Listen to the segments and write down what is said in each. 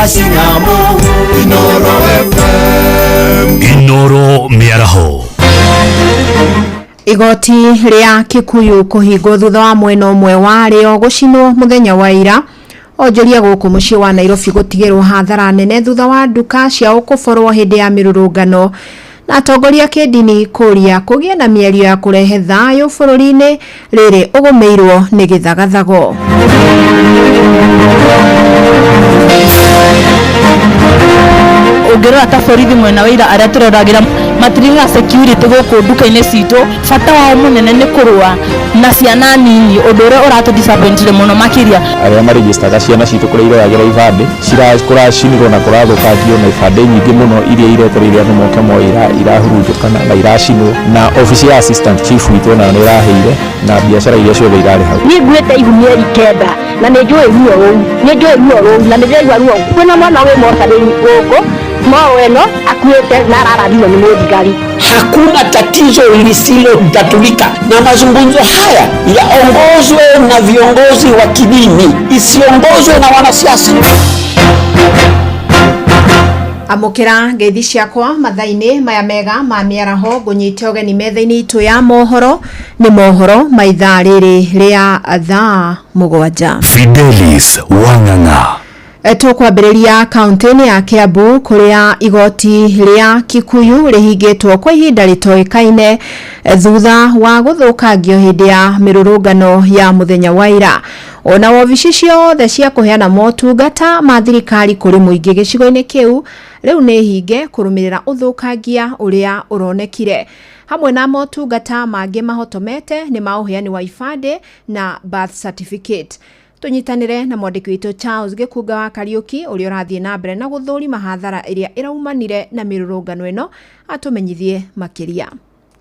Asinamu Inoro FM Inoro Miaraho. Igoti ria Kikuyu kuhingo thutha wa mwena umwe wario gucinwo muthenya wa ira onjoria guku mucii wa Nairobi gutigirwo hathara nene thutha wa nduka cia ukuborwo hindi ya mirurungano na atongoria kidini kuria kugie na mierio ya kurehe thayo bururi-ini riri ugumeirwo ni githagathago. Ugirora ta borithi mwena wa ira aria turoragira matiringa security guku nduka-ini citu bata wao munene ni kurua na ciana nini undu uria uratu disappointire muno makiria aria maregister ciana citu kuri iroyagira ibande ciracinirwo na kurathukangio na ibande nyingi muno iria iretereire andu moke moira irahurunjukana na iracinwo na office ya assistant chief witu na iraheire na biashara iria ciothe irari hau ni ngwete igumia ikenda na ni njui ruo na ni njui ruo kwina mwana we motari guku mweno akuete na raradio ni mudigari. Hakuna tatizo lisilotatulika, na mazungumzo haya yaongozwe na viongozi wa kidini, isiongozwe na wanasiasa. Amukira ngeithi ciakwa mathaini maya mega ma miaraho ngunyite ogeni metha-ini itu ya mohoro ni mohoro maitha riri ria thaa 7. Fidelis Wanganga. Tukwambiriria kaunti-ini ya Kiambu kuria igoti ria Kikuyu rihingitwo kwa ihinda ritoikaine thutha wa guthukangio hindi ya mirurungano ya muthenya wa ira. Ona wabici ciothe cia kuheana motungata ma thirikari kuri muingi gicigo-ini kiu riu ni hinge kurumirira uthukangia uria uronekire. Hamwe na motungata mangi mahotomete ni mauheani wa ibande na birth certificate. Tunyitanire na mwandiki witu Charles Gikuga wa Kariuki uri urathie na mbere na guthuri mahathara iria iraumanire na mirurungano ino atumenyithie makiria.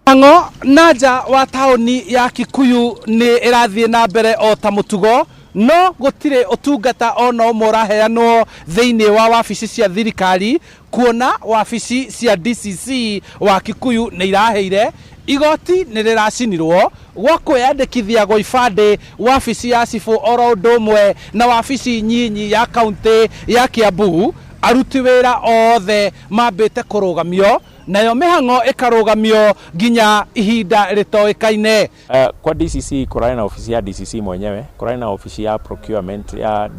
Ango naja wa taoni ya Kikuyu ni irathie na mbere o ta mutugo no gutire utungata ona umuraheanwo thiini wa wabici cia thirikari kuona wabici cia DCC wa Kikuyu ni iraheire igoti ni riracinirwo gwa kwiyandikithia go ibande wabici ya cibu oro ndomwe na wabici nyinyi ya kaunti ya Kiambu aruti wira othe mambite kurugamio nayo mihango ikarugamio ginya ihinda ritoikaine. Kwa DCC kurana na ofisi ya DCC mwenyewe, kurana na ofisi ya procurement ya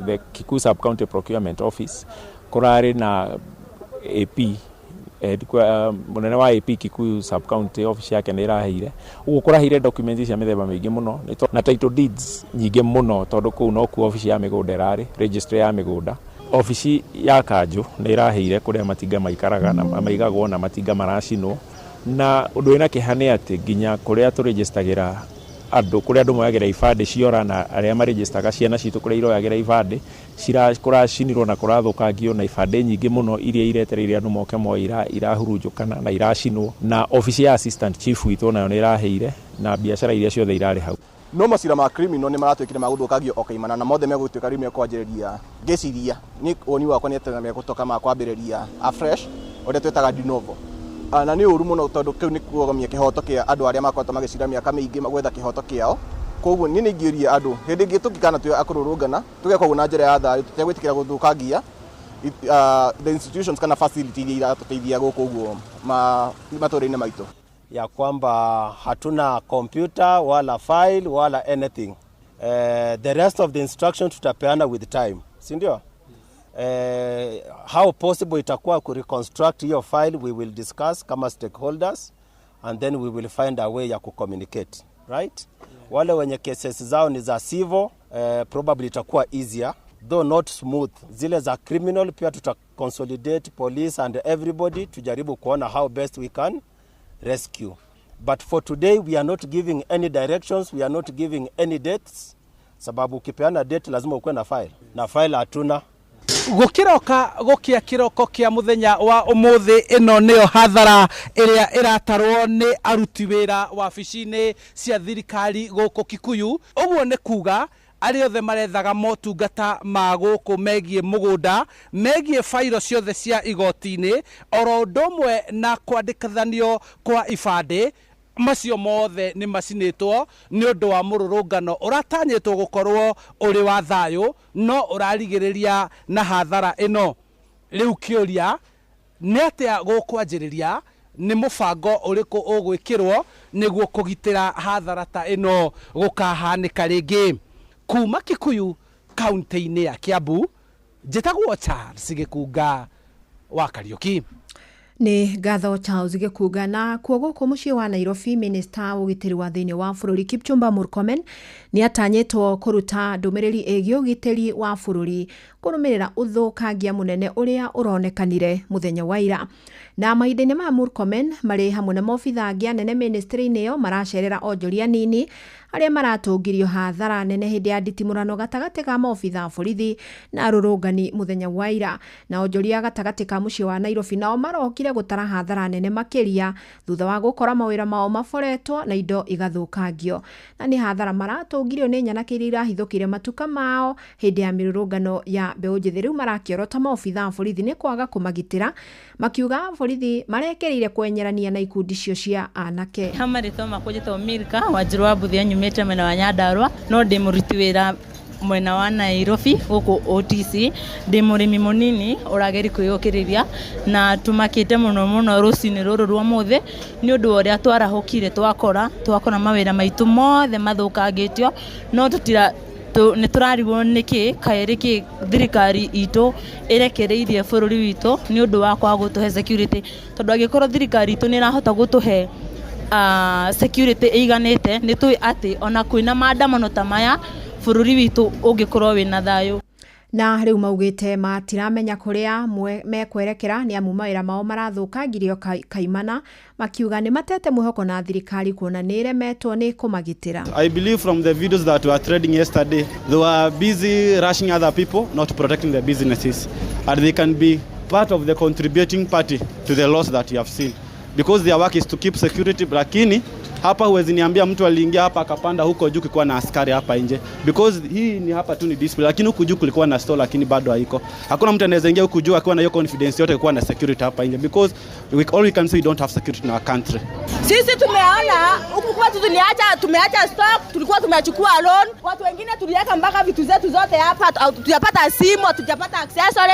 the Kikuyu Sub County Procurement Office, kurari na AP munene wa AP Kikuyu Sub County office yake ni iraheire ugu kuraheire documents cia mithemba mingi muno na title deeds nyingi muno tondu kuu no ku office ya migunda irari registry ya migunda. Ofisi ya kanju ni iraheire kuria matinga maikaraga na maigagwo na matinga maracinwo na undu ina kihane ati ginya kuria tu registragira andu kuria andu moyagira ibande ciora na aria ma registraga ciana citu kuria iroyagira ibande kuracinirwo na kurathukangio na ibande nyingi muno iria iretereire andu moke moira irahurunjukana na iracinwo na office ya assistant chief witu nayo ni iraheire na biashara iria ciothe irari hau. No macira ma criminal ni maratwikire maguthukagio okaimana na mothe megutwika rimwe kwanjiriria ngeciria ni oni wakwa ni etena megutoka ma kwambiriria afresh ore twetaga de novo na ni uru muno tondu kiu ni kuogamia kihoto kia andu aria makwata magicira miaka mingi magwetha kihoto kiao koguo ni ningiuria andu hindi ingi tukikana tu akururungana tugekwo na njira ya thayu tutegwitikira guthukangia the institutions kana facility iria tuteithia guku guo matũra-inĩ maitu ya kwamba hatuna computer wala file wala anything. The rest of the instructions tutapeana with time, si ndio? How possible itakuwa ku reconstruct your file we will discuss kama stakeholders and then we will find a way ya ku communicate, right? Wale wenye cases zao ni za civil probably itakuwa easier though not smooth. Zile za criminal pia tuta consolidate police and everybody tujaribu kuona how best we can rescue. But for today we are not giving any directions, we are not giving any dates, sababu ukipeana date lazima ukue na file hatuna. Gukiroka gukia kiroko kia muthenya wa umuthi ino niyo hathara iria iratarwo ni aruti wira wabici-ini cia thirikari guku Kikuyu. Uguo ni kuga ari othe marethaga motungata ma guku megie mugunda megie fairo ciothe cia igoti-ini oro ndomwe na kwandikithanio kwa ibande macio mothe nĩ macinĩtwo nĩ ũndũ wa mũrũrũngano ũratanyĩtwo gũkorwo ũrĩ wa thayũ no ũrarigĩrĩria na hathara ĩno. Rĩu kĩũria nĩ atĩa gũkwanjĩrĩria, nĩ mũbango ũrĩkũ ũgwĩkĩrwo nĩguo kũgitĩra hathara ta ĩno gũkahanĩka rĩngĩ. Kuma Kikuyu kaunti-inĩ ya Kiambu, njĩtagwo Charles Gĩkunga wa Kariuki. Nĩ ngatho Charles Gĩkunga. Na kuo gũkũ mũciĩ wa Nairobi, Minister ũgitĩri wa thĩinĩ wa bũrũri Kipchumba Murkomen nĩ atanyĩtwo kũruta ndũmĩrĩri ĩgiĩ ũgitĩri wa bũrũri kũrũmĩrĩra ũthũkangia mũnene ũrĩa ũronekanire mũthenya wa ira. Na mahinda-inĩ ma Murkomen marĩ hamwe na maobitha angĩ anene ministry-inĩ ĩyo maracerera onjoria nini arĩa maratũngirio hathara nene hĩndĩ ya nditimũrano gatagatĩ ka maobitha a borithi na arũrũngani mũthenya wa ira. Na onjoria gatagatĩ ka mũciĩ wa Nairobi nao marokire gũtara hathara nene makĩria thutha wa gũkora mawĩra mao maboretwo na indo igathũkangio. Na nĩ hathara maratũngirio nĩ nyanake iria irahithũkire matuka mao hĩndĩ ya mĩrũrũngano ya mbeũ njĩthĩ. Rĩu marakĩorota maobitha a borithi nĩ kwaga kũmagitĩra, makiuga borithi marekereire kwenyerania na ikundi cio cia anake. Hamarĩtwo makũnjĩtwo Milka Wanjiru wa Mbuthia nyumĩte mwena wa Nyandarua, no ndĩ mũruti wĩra mwena wa Nairobi gũkũ OTC. Ndĩ mũrĩmi mũnini ũrageri kwĩyũkĩrĩria na tũmakĩte mũno rũcinĩ rũrũ rwa mũthĩ nĩ ũndũ wa ũrĩa twarahũkire twakora mawĩra maitũ mothe mathũkangĩtio, no nĩ tũrarigwo nĩkĩ kaĩrĩ thirikari itũ ĩrekereirie bũrũri witũ nĩ ũndũ wa kwaga gũtũhe security. Tondũ angĩkorwo thirikari itũ nĩ irahota gũtũhe security ĩiganĩte, nĩ tũĩ atĩ ona kwĩna maandamano ta maya bũrũri witũ ũngĩkorwo wĩna thayũ. Na rĩu maugĩte matiramenya kũrĩa mekwerekera nĩ amu mawĩra mao marathũkangirio kaimana, makiuga nĩ matete mwĩhoko na thirikari kuona nĩ iremetwo nĩ kũmagitĩra. I believe from the videos that were trending yesterday, they were busy rushing other people, not protecting their businesses. And they can be part of the contributing party to the loss that you have seen. Because their work is to keep security, lakini hapa huwezi niambia mtu aliingia hapa akapanda huko juu kulikuwa na askari hapa nje, because hii ni hapa tu ni display, lakini huko juu kulikuwa na store lakini bado haiko. Hakuna mtu anaweza ingia huko juu akiwa na hiyo confidence yote kuwa na security hapa nje, because all we can say we don't have security in our country. Sisi tumeona huku kwa tumeacha stock, tulikuwa tumechukua loan, watu wengine tuliweka mpaka vitu zetu zote hapa, tujapata simu, tujapata accessory.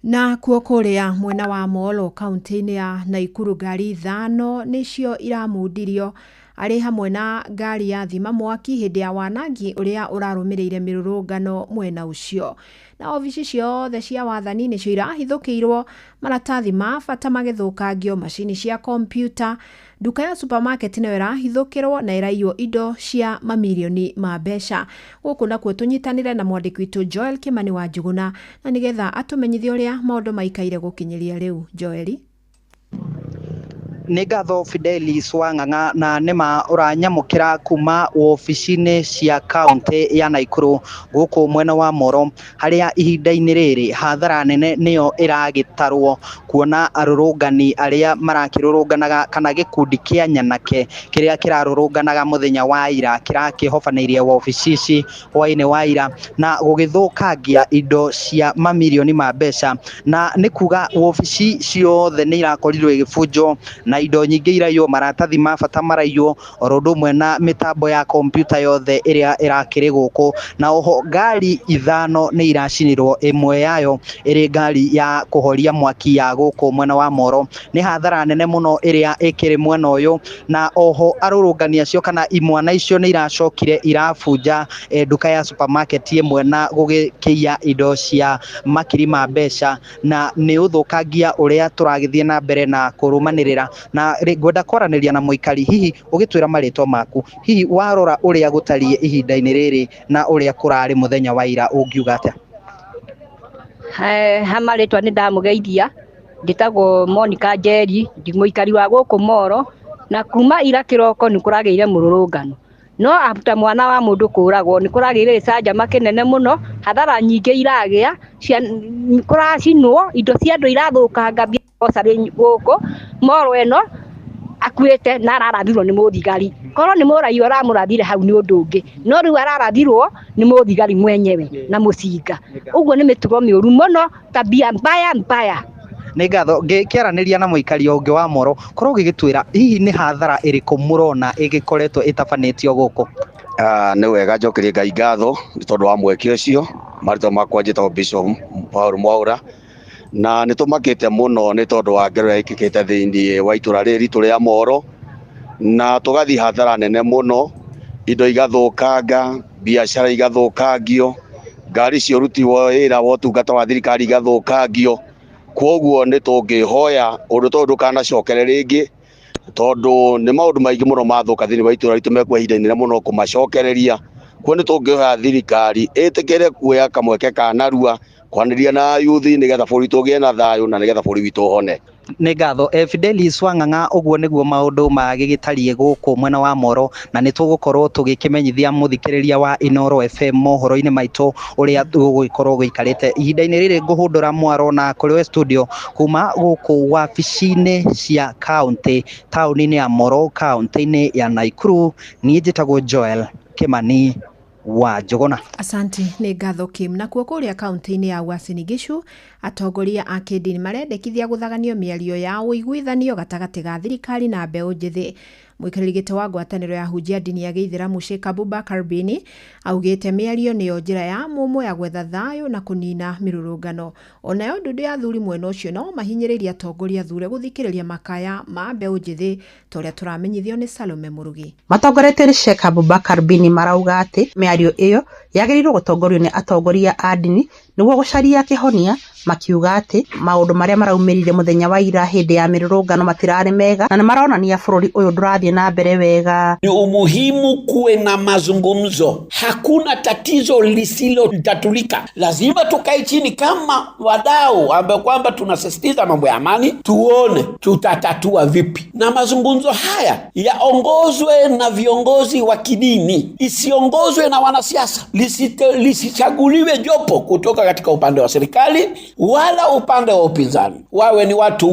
Na kuo kũrĩa mwena wa Molo kaunti-inĩ ya Naikuru ngari 5 nĩcio iramundirio arĩ hamwe na ngari ya thima mwaki hĩndĩ ya wanangi ũrĩa ũrarũmĩrĩire mĩrũrũngano mwena ũcio. Na obici ciothe cia wathani nĩcio irahithũkĩirwo, maratathi ma bata magĩthũkangio, macini cia kompyuta, duka ya supermarket nayo irahithũkĩrwo na iraiywo indo cia mamirioni ma mbeca. Gũkũ nakuo tũnyitanĩre na mwandĩki witũ Joel Kimani wa Njuguna na nĩgetha atũmenyithie ũrĩa maũndũ maikaire gũkinyĩria rĩu. Joeli. Nĩ ngatho Fidelis Wang'ang'a na nĩma ũranyamũkĩra kuma ofici-inĩ cia kaunti ya Naikuru gũkũ mwena wa Moro, harĩa ihinda-inĩ rĩrĩ hathara nene nĩyo ĩragĩtarwo kuona arũrũngani arĩa marakĩrũrũnganaga kana gĩkundi kĩa nyanake kĩrĩa kĩrarũrũnganaga mũthenya wa ira kĩrakĩhobanĩirie ofici ici hwaĩ-inĩ wa ira na gũgĩthũkangia indo cia mamirioni ma mbeca, na nĩ kuga ofici ciothe nĩ irakorirwo igĩbunjwo na indo nyingĩ iraiywo, maratathi ma bata maraiywo, oro ũndũ ũmwe na mĩtambo ya kompyuta yothe ĩrĩa ĩrakĩrĩ gũkũ, na oho ngari 5 nĩ iracinirwo, ĩmwe yayo ĩrĩ ngari ya kũhoria mwaki ya gũkũ mwena wa Moro. Nĩ hathara nene mũno ĩrĩa ĩkĩrĩ mwena ũyũ, na oho arũrũngani acio kana imwana icio nĩ iracokire irabunja duka ya supermarket ĩmwe na gũgĩkĩia indo cia makiri ma mbeca, na nĩ ũthũkangia ũrĩa tũragĩthiĩ na mbere na kũrũmanĩrĩra. Na ngwenda kwaranĩria na mũikari, hihi ũgĩtwĩra marĩtwa maku, hihi warora ũrĩa gũtariĩ ihinda-inĩ rĩrĩ na ũrĩa kũrarĩ mũthenya wa ira ũngiuga atĩa? Marĩtwa nĩ ndamũgeithia, ndĩtagwo Monica Njeri, ndi mũikari wa gũkũ Moro, na kuma ira kĩroko nĩ kũragĩire mũrũrũngano, no after mwana wa mũndũ kũragwo nĩ kũragĩire gĩcanjama kĩnene mũno, hathara nyingĩ iragĩa, kũracinwo indo cia andũ irathũkanga gũkũ Moro ĩno akuĩte na ararathirwo nĩ mũthigari. Korwo nĩ mũraia ũramũrathire hau nĩ ũndũ ũngĩ, no rĩu ararathirwo nĩ mũthigari mwenyewe na mũcinga. Ũguo nĩ mĩtugo mĩũru mũno, tabia mbaya. nĩ ngatho ngĩaranĩria na mũikaria ũngĩ wa Moro korwo gĩgĩtwĩra hihi nĩ hathara ĩrĩkũ mũrona ĩgĩkoretwo ĩtabanĩtio gũkũ. Nĩ wega njokerie Ngai ngatho nĩ tondũ wa mweke ũcio. Marĩtwa makwa njĩtagwo Bishop Paul Mwaura, na nĩ tũmakĩte mũno nĩ tondũ wa ngero ĩkĩkĩte thĩinĩ wa itũra rĩrĩ ritũ rĩa Moro, na tũgathiĩ hathara nene mũno, indo igathũkanga, biacara igathũkangio, ngari cia ũruti wa wĩra wa ũtungata wa thirikari igathũkangio. Kwoguo nĩ tũngĩhoya ũndũ tondũ ndũkanacokere rĩngĩ, tondũ nĩ maũndũ maingĩ mũno mathũka thĩinĩ wa itũra ritũ mekwa ihinda inene mũno kũmacokereria. Kuo nĩ tũngĩhoya thirikari ĩtĩkĩre kuoya kamweke ka narua kwanĩria na yuthi nĩgetha bũrũri tũgĩe na thayũ na nĩgetha bũrũri witũ ũhone. Nĩ ngatho Fidelis Wang'ang'a, ũguo nĩguo maũndũ magĩgĩtariĩ gũkũ mwena wa Moro, na nĩ tũgũkorwo tũgĩkĩmenyithia mũthikĩrĩria wa Inooro FM mohoro-inĩ maitũ ũrĩa tũgũgĩkorwo gũikarĩte ihinda-inĩ rĩrĩ. Ngũhũndũra mwaro na kũrĩ studio kuma gũkũ wabici-inĩ cia kaunti taũni-inĩ ya Moro kaunti-inĩ ya Naikuru. Niĩ njĩtagwo Joel Kimani wa Njogona. Asante nĩ ngatho Kim. Na kuo kũrĩa kaunti-inĩ ya Uasin Gishu, atongoria a kĩndini marendekithia gũthaganio mĩario ya ũiguithanio gatagatĩ ga thirikari na mbeũ njĩthĩ. Mũikarĩri gĩtĩ wa ngwatanĩro ya hunjia ndini ya Gĩithĩramu Sheikh Abubakar Bini augĩte mĩario nĩyo njĩra ya mũmũ ya gwetha thayũ na kũnina mĩrũrũngano. Onayo ndundu ya thuri mwena ũcio no mahinyĩrĩria atongoria thure gũthikĩrĩria makaya ma mbeũ njĩthĩ ta ũrĩa tũramenyithio nĩ Salome Murugi. Matongoretie nĩ Sheikh Abubakar Bini marauga atĩ mĩario ĩyo yagĩrĩirwo gũtongorio nĩ atongoria a ndini nĩguo gũcaria kĩhonia, makiuga atĩ maũndũ marĩa maraumĩrire mũthenya wa ira hĩndĩ ya mĩrũrũngano matirarĩ mega na nĩ maronania bũrũri ũyũ ndũrathiĩ na mbere wega. Ni umuhimu kuwe na mazungumzo, hakuna tatizo lisilotatulika. Lazima tukae chini kama wadau ambao kwamba tunasisitiza mambo ya amani, tuone tutatatua vipi, na mazungumzo haya yaongozwe na viongozi wa kidini, isiongozwe na wanasiasa, lisichaguliwe jopo kutoka katika upande wa serikali wala upande wa upinzani, wawe ni watu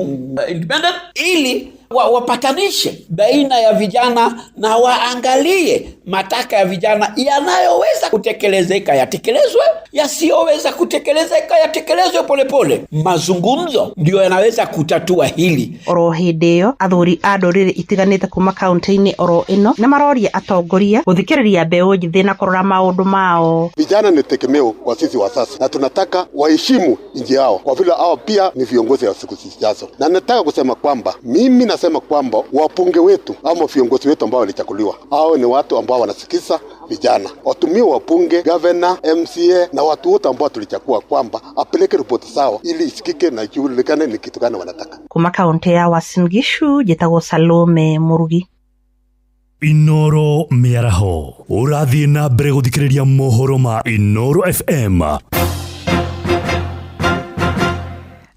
independent ili wapatanishe baina ya vijana na waangalie mataka ya vijana yanayoweza kutekelezeka yatekelezwe, yasiyoweza kutekelezeka yatekelezwe polepole. Mazungumzo ndio yanaweza kutatua hili. Oro hĩndĩ ĩyo athuri a ndũrĩrĩ itiganĩte kuma kaunti-inĩ oro ĩno nĩ maroria atongoria gũthikĩrĩria mbeũ njĩthĩ na kũrora maũndũ mao. Vijana ni tegemeo kwa sisi wa sasa, na tunataka waheshimu nchi yao kwa vile hao pia ni viongozi wa siku zijazo. Na nataka kusema kwamba mimi nasema kwamba wabunge wetu ama viongozi wetu ambao walichaguliwa hao ni watu ambao wanasikiza vijana, watumie wabunge, governor, MCA na watu wote ambao tulichagua kwamba apeleke ripoti zao ili isikike na ijulikane ni kitu gani wanataka. Kuma kaunti ya Uasin Gishu, njĩtagwo Salome Murugi. Inooro mĩaraho ũrathiĩ na mbere gũthikĩrĩria mohoro ma Inooro FM.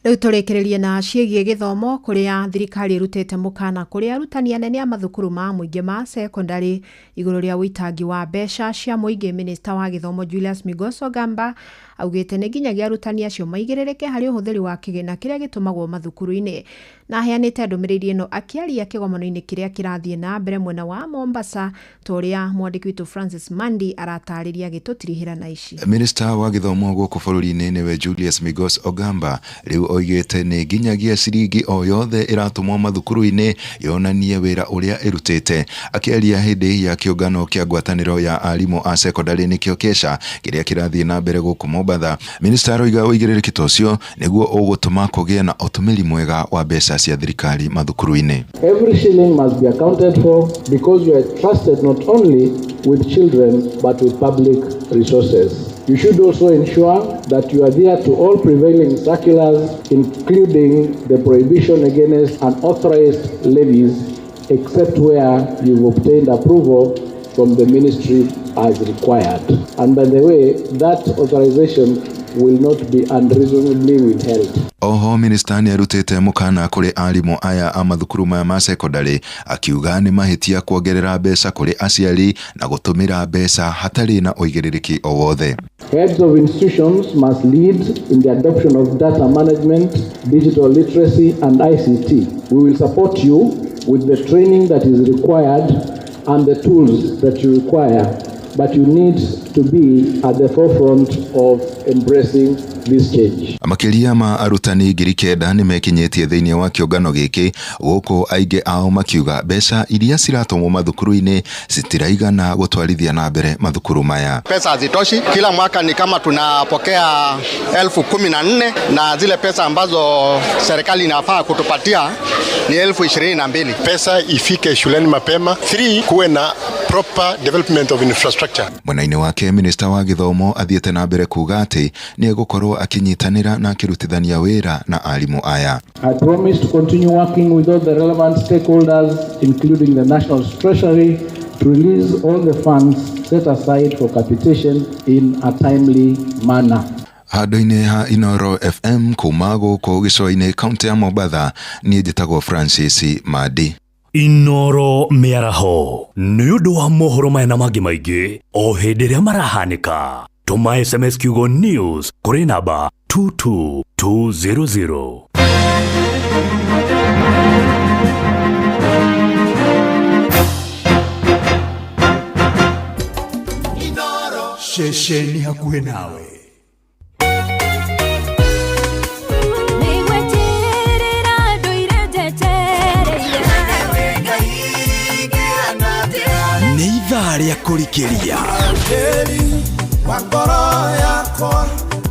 Rĩu tũrĩkĩrĩrie na ciĩgiĩ gĩthomo kũrĩa thirikari ĩrutĩte mũkana kũrĩa arutani anene a mathukuru ma mũingĩ ma secondary igũrũ rĩa ũitangi wa mbeca cia mũingĩ. Minista wa gĩthomo Julius Migos Ogamba augĩte nĩ nginyagia arutani acio maigĩrĩrĩke harĩ ũhũthĩri wa kĩgĩna kĩrĩa gĩtũmagwo mathukuru-inĩ, na aheanĩte ndũmĩrĩri ĩno akĩaria kĩgomano-inĩ kĩrĩa kĩrathiĩ na mbere mwena wa Mombasa ta ũrĩa mwandĩki witũ Francis Mandi aratarĩria gĩtũtirihĩra na ici. Minista wa gĩthomo gũkũ bũrũri-inĩ nĩwe Julius Migos Ogamba rĩu oigĩte nĩ nginyagia ciringi o yothe ĩratũmwo mathukuru-inĩ yonanie wĩra ũrĩa ĩrutĩte. Akĩaria hĩndĩ ya kĩũngano kĩa ngwatanĩro ya arimũ a secondary nĩkĩo KESHA kĩrĩa kĩrathiĩ na mbere gũkũ Mombasa, minista aroiga ũigĩrĩrĩki ta ũcio nĩguo ũgũtũma kũgĩe na ũtũmĩri mwega wa mbeca cia thirikari mathukuru-inĩ. Every shilling must be accounted for because you are trusted not only with children but with public resources. You should also ensure that you adhere to all prevailing circulars, including the prohibition against unauthorized levies, except where you've obtained approval from the ministry as required. And by the way, that authorization will not be unreasonably withheld. Oho minista nĩ arutĩte mũkana kũrĩ arimũ aya a mathukuru maya ma secondary akiuga nĩ mahĩtia kuongerera mbeca kũrĩ aciari na gũtũmĩra mbeca hatarĩ na ũigĩrĩrĩki o wothe. Heads of institutions must lead in the adoption of data management, digital literacy and ICT. We will support you with the training that is required and the tools that you require, but you need to be at the forefront of embracing this change. Makiria ma arutani ngiri kenda nĩ mekinyetie thĩinĩ wa kĩũngano gĩkĩ gũkũ aingĩ ao makiuga mbeca iria ciratũmwo mathukuru-inĩ citiraigana gũtwarithia na mbere mathukuru maya. Pesa hazitoshi, kila mwaka ni kama tunapokea 14,000 na zile pesa ambazo serikali inafaa kutupatia ni 22,000. Pesa ifike shuleni mapema. 3, kuwe na proper development of infrastructure. Mwena-inĩ wake minista wa gĩthomo athiĩte na mbere kuga atĩ nĩ egũkorwo akinyitanĩra na akĩrutithania wĩra na arimũ aya. I promise to continue working with all the relevant stakeholders, including the National Treasury, to release all the funds set aside for capitation in a timely manner. Handũ-inĩ ha Inoro FM kuma gũkũ gĩcũa-inĩ kaunti ya Mombatha, niĩ njĩtagwo Francis Madi. Inoro mĩaraho nĩ ũndũ wa mohoro maya na mangĩ maingĩ o hĩndĩ ĩrĩa marahanĩka. Tũma SMS kiugo news kũrĩ namba 22200. Inoro shesheni hakuhe nawe. Nĩithaa kũrikĩria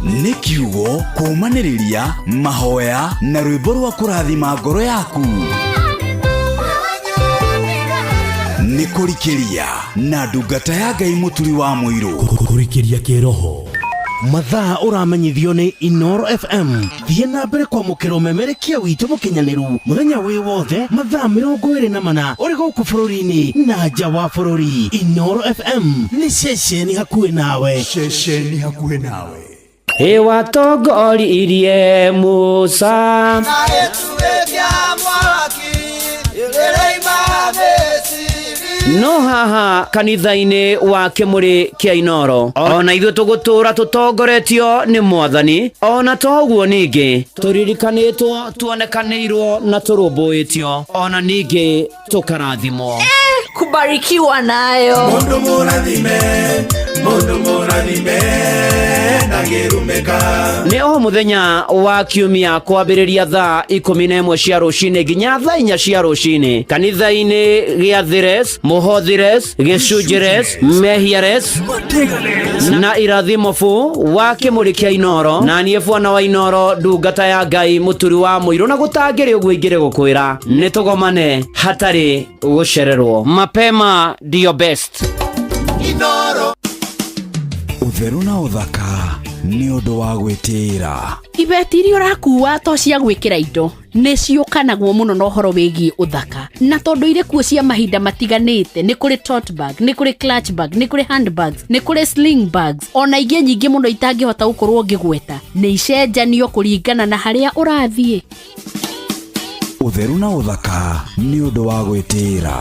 nĩ kiugo kũmanĩrĩria mahoya na rwĩmbo rwa kũrathima ngoro yaku. Nĩ kũrikĩria na ndungata ya Ngai mũturi wa mũirũ. Kũrikĩria kĩroho mathaa ũramenyithio nĩ Inoro FM. Thiĩ na mbere kwamũkĩra ũmemerekia witũ mũkinyanĩru mũthenya wĩ wothe mathaa 24 ũrĩ gũkũ bũrũri-inĩ na nja wa bũrũri. Inoro FM nĩ ceceni hakuhĩ nawe. Ceceni hakuhĩ nawe. Watongoririe Musa no haha kanitha-inĩ wa kĩmũrĩ kĩa Inoro ona ithuĩ tũgũtũra tũtongoretio nĩ Mwathani, ona toguo ningĩ tũririkanĩtwo, tuonekanĩirwo na tũrũmbũĩtio, ona ningĩ tũkarathimwo. Kubarikiwa nayo. Mundu mũrathime ndagĩrumĩka. Nĩ o mũthenya wa kiumia kwambĩrĩria thaa 11 cia rũcinĩ nginya thaa 4 cia rũcinĩ kanitha-inĩ gĩa Thires, Mũhothires, Gĩcunjĩres, Mehiares na Irathimofu wa kĩmũrĩ kĩa Inoro. Na niĩ bwana wa Inoro, ndungata ya Ngai mũturi wa mũirũ, na gũtangĩrĩ ũguo ingĩrĩ gũkwĩra nĩ tũgomane hatarĩ gũcererwo. Mapema ndio best. Inoro Ũtheru na ũthaka nĩ ũndũ wa gwĩtĩĩra. Ibeti iria ũrakua to cia gwĩkĩra indo nĩ ciũkanagwo mũno na ũhoro wĩgiĩ ũthaka, na tondũ irĩ kuo cia mahinda matiganĩte. Nĩ kũrĩ tote bag, nĩ kũrĩ clutch bag, nĩ kũrĩ handbags, nĩ kũrĩ sling bags, ona ingĩ nyingĩ mũno itangĩhota gũkorwo ngĩgweta. Nĩ icenjanio kũringana na harĩa ũrathiĩ. Ũtheru na ũthaka nĩ ũndũ wa gwĩtĩĩra.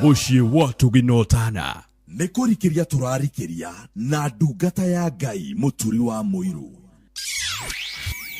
Mũciĩ wa Tũginotana nĩ kũrikĩria tũrarikĩria na ndungata ya Ngai mũturi wa mũirũ.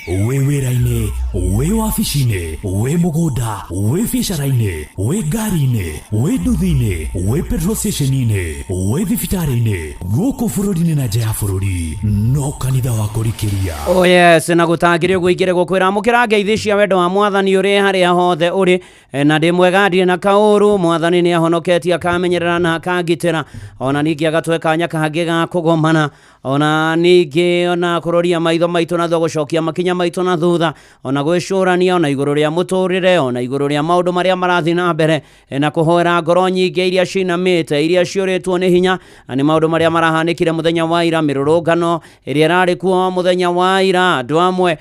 Wĩ wĩra-inĩ, wĩ wabici-inĩ, wĩ mũgũnda, wĩ biacara-inĩ, wĩ ngari-inĩ, wĩ nduthi-inĩ, wĩ petrol station-inĩ, wĩ thibitarĩ-inĩ, gũkũ bũrũri-inĩ na nja ya bũrũri, no kanitha wa kũrikĩria. Oh yes, na gũtangĩrĩ ũguo ingĩrĩ gũkwĩra mũkĩra ngeithi cia wendo wa Mwathani ũrĩ harĩa hothe ũrĩ, na ndĩ mwega ndirĩ na kaũru. Mwathani nĩ ahonoketie, akamenyerera na akangitĩra, ona ningĩ agatũhe kanya kangĩ ga kũgomana, ona ningĩ ona kũroria maitho maitũ na gũcokia makinya maitũ na thutha, ona gwĩcũrania ona igũrũ rĩa mũtũrĩre, ona igũrũ rĩa maũndũ marĩa marathiĩ na mbere, na kũhoera ngoro nyingĩ iria cinamĩte, iria ciũrĩtwo nĩ hinya, nĩ maũndũ marĩa marahanĩkire mũthenya wa ira, mĩrũrũngano ĩrĩa ĩrarĩ kuo mũthenya wa ira, andũ amwe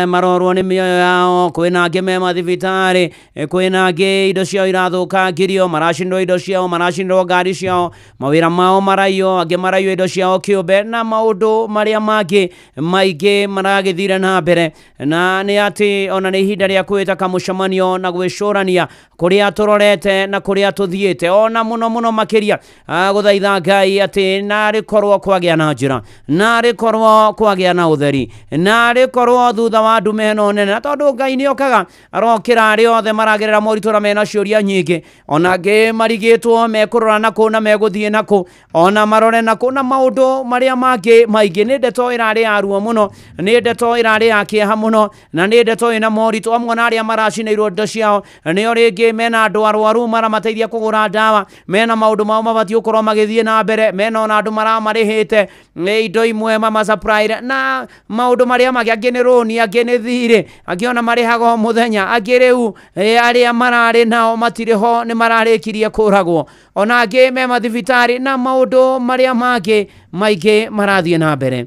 marorwo nĩ mĩoyo yao, kwĩna angĩ me mathibitarĩ, kwĩna angĩ indo ciao irathũkangirio, maracindwo indo ciao, maracindwo ngari ciao, mawĩra mao maraiywo, angĩ maraiywo indo ciao kĩũmbe, na maũndũ marĩa mangĩ maingĩ maragĩthire na mbere. Na nĩ atĩ ona nĩ ihinda rĩa kwĩta kamũcemanio na gwĩcũrania kũrĩa tũrorete na kũrĩa tũthiĩte, ona mũno mũno makĩria gũthaitha Ngai atĩ narĩ korwo kwagĩa na njĩra, narĩ korwo kwagĩa na ũtheri, narĩ korwo no thutha wa ndume no nene na tondu Ngai ni okaga arokira ari othe maragerera moritura mena ciuria nyingi ona nge marigitwo mekurora nako na meguthie nako ona marore nako na maundu maria mangi maingi ni ndeto irari aruo muno ni ndeto irari akieha muno na ni ndeto ina moritu amwe na aria maracineirwo ndo ciao ni oringi mena andu arwaru maramateithia kugura ndawa mena maundu mao mabati ukorwo magithie na mbere mena ona andu maramarihite indo imwe mama supply na maundu maria magi angi ni roni angi ni thire angi ona marihago muthenya angi riu aria marari nao matire ho ni mararikirie kuragwo ona angi me mathibitari na maundu maria mangi maingi marathie na mbere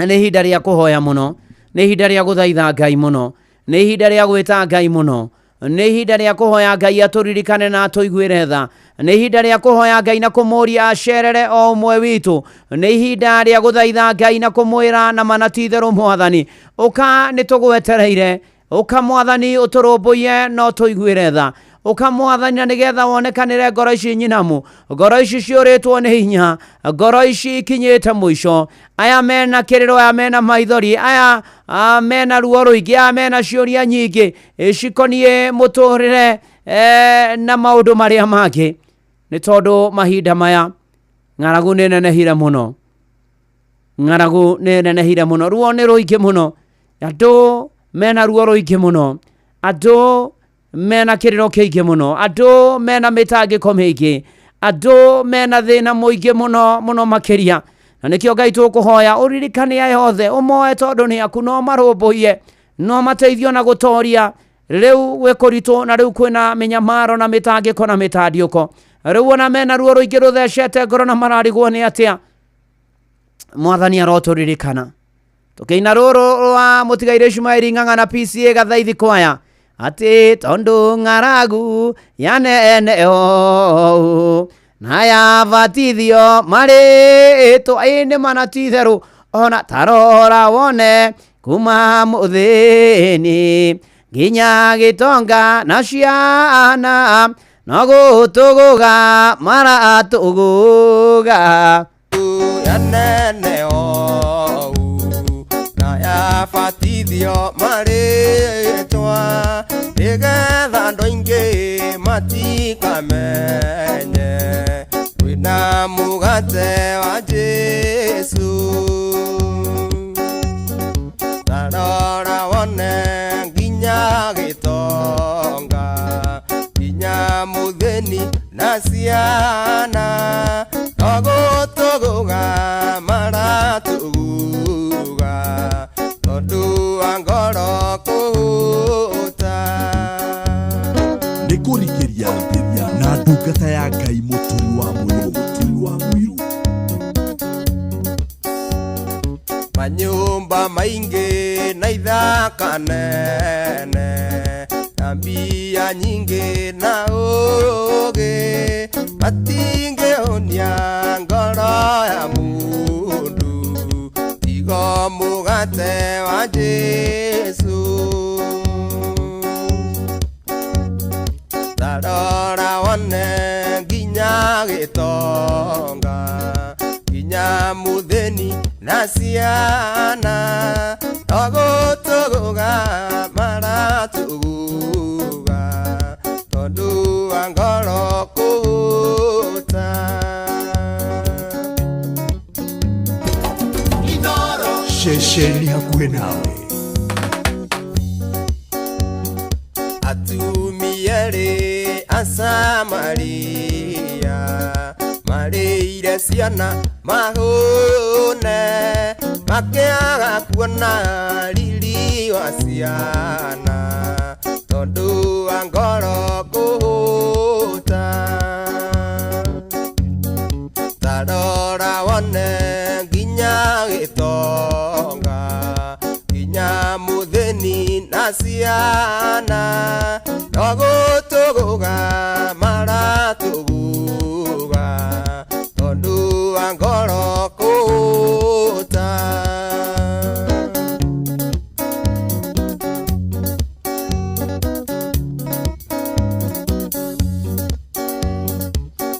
ni hinda ria kuhoya muno ni hinda ria guthaitha Ngai muno ni hinda ria gwita Ngai muno ni hinda ria kuhoya Ngai aturirikane na atuiguire tha ni hinda ria kuhoya Ngai na kumuria acerere o mwe witu ni hinda ria guthaitha Ngai na kumwira na manatitheru mwathani uka nitugwetereire uka mwathani uturumbuye no tuiguire tha uka mwathani na nigetha wonekanire ngoro ici nyinamu ngoro ici ciuritwo ni hinya ngoro ici ikinyite mwisho aya mena kiriro aya mena maithori aya mena ruo ruingi aya mena ciuria nyingi cikonie muturire na maundu maria mangi ni tondu mahinda maya ng'aragu ni nenehire muno ng'aragu ni nenehire muno ruo ni ruingi muno andu mena ruo ruingi muno andu mena kiriro kiingi muno andu mena mitangiko miingi andu mena thina muingi muno muno makiria na nikio Ngai tukuhoya uririkane aya othe umoe tondu ni aku no marumbuye no mateithio na gutoria riu gwikuritu na riu kwina minyamaro na mitangiko na mitandiuko riu ona mena ruo ruingi ruthecete ngoro na mararigwo ni atia mwathani aroturirikana tukiina ruru wa mutigaire Ishmaeli Ng'ang'a PCA Gathaithi kwaya ati tondu ng'aragu yanene o na yabatithio marĩtwa ĩnĩ manatitheru ona tarora wone kuma mũthĩni nginya gĩtonga na ciana no gũtũgũga maratũgũga yanene o na yabatithio marĩtwa nĩgetha andũ aingĩ matikamenye wĩna mũgate wa Jesu tarora wone nginya gĩtonga nginya mũthĩni na ciana no gũtũgũga maratũgũga tondũ wa ngoro kũhũta nĩ kũringĩria na ndungata ya Ngai mũturi wa mũirũ manyũmba maingĩ na ithaka nene na mbia nyingĩ na ũgĩ matingĩhonia ngoro ya mũndũ tiga mũgate wa Jesu tarora wone nginya gĩtonga nginya mũthĩni na ciana no gũtũgũga maratũgũga tondũ wa ngoro kũhũta Shesheni hakuhe nawe atumia erĩ a Samaria marĩire ciana mahũne makĩaga kuona riri wa ciana tondũ wa ngoro kũhũta tarora wone nginya gĩtonga nginya mũthĩni na ciana no gũtũgũga maratũgũga tondũ wa ngoro kũhũta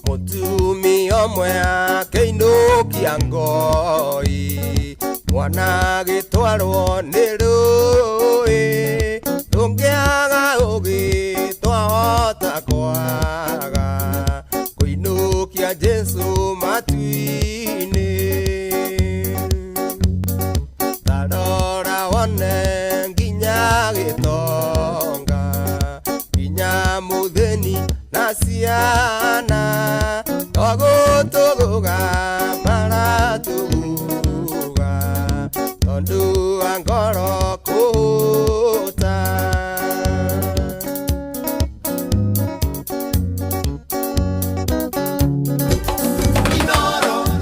mũtumia ũmwe akĩinũkia ngoi mwana gĩtwarwo nĩ rũĩ tũngĩaga ũgĩ twahota kwaga kũinũkia Jesu matu-inĩ tarora wone nginya gĩtonga nginya mũthĩni na ciana togũtũgũga maratũgũga tondũ wa ngoro kũhũta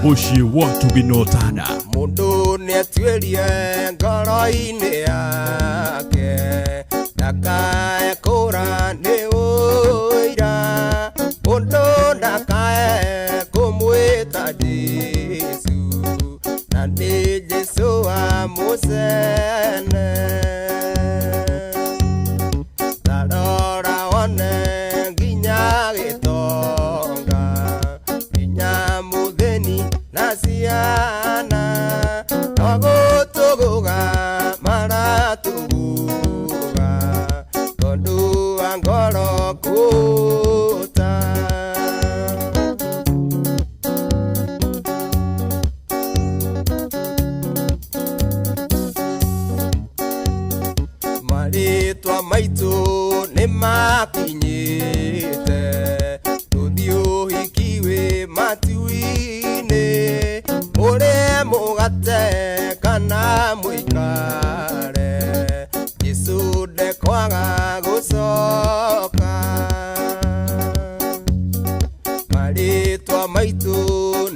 Mũciĩ watu binotana mũndũ nĩatuĩrie ngoro-inĩ yake ndakae kũra nĩ ũira mũndũ ndakae kũmwĩta Jesu na nĩ Jesu wa mũcene tarora wone nginya gĩtonga nginya mũthĩni na ciana togũtũgũga maratũgũga tondũ wa ngoro kũũta marĩtwa maitũ nĩ makinyĩte tũthiĩ ũhiki wĩ matu-inĩ ũrĩe mũgate kana mũikare Jesu ndekwaga gũcoka marĩtwa maitũ